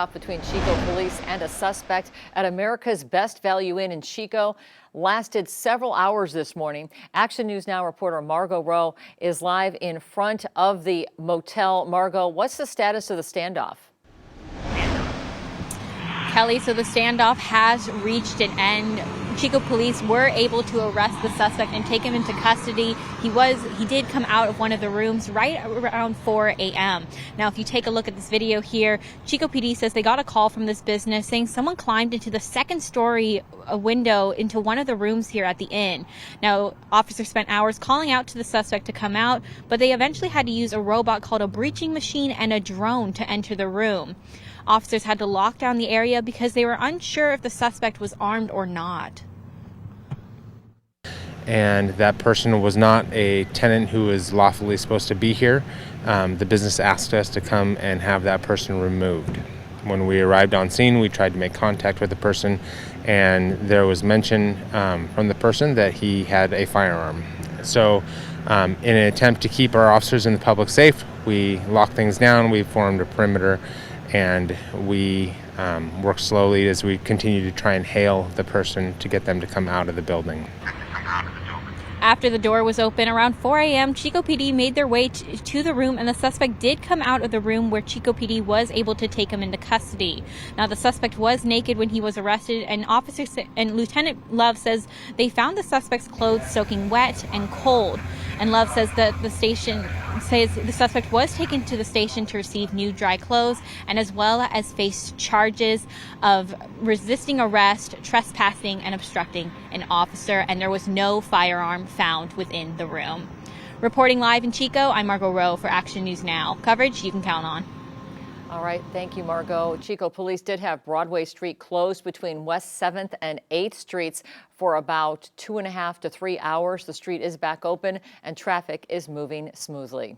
Between Chico police and a suspect at America's Best Value Inn in Chico lasted several hours this morning. Action News Now reporter Margot Rowe is live in front of the motel. Margot, what's the status of the standoff? Kelly, so the standoff has reached an end. Chico police were able to arrest the suspect and take him into custody. He did come out of one of the rooms right around 4 a.m. Now, if you take a look at this video here, Chico PD says they got a call from this business saying someone climbed into the second story window into one of the rooms here at the inn. Now, officers spent hours calling out to the suspect to come out, but they eventually had to use a robot called a breaching machine and a drone to enter the room. Officers had to lock down the area because they were unsure if the suspect was armed or not. And that person was not a tenant who was lawfully supposed to be here. The business asked us to come and have that person removed. When we arrived on scene, we tried to make contact with the person, and there was mention from the person that he had a firearm. So in an attempt to keep our officers and the public safe, we locked things down, we formed a perimeter, and we worked slowly as we continued to try and hail the person to get them to come out of the building. After the door was open around 4 a.m., Chico PD made their way to the room, and the suspect did come out of the room where Chico PD was able to take him into custody. Now, the suspect was naked when he was arrested, and Lieutenant Love says they found the suspect's clothes soaking wet and cold. And Love says that the suspect was taken to the station to receive new dry clothes and as well as face charges of resisting arrest, trespassing, and obstructing an officer, and there was no firearm found within the room. Reporting live in Chico, I'm Margot Rowe for Action News Now. Coverage you can count on. All right, thank you, Margot. Chico police did have Broadway Street closed between West 7th and 8th Streets for about 2.5 to 3 hours. The street is back open and traffic is moving smoothly.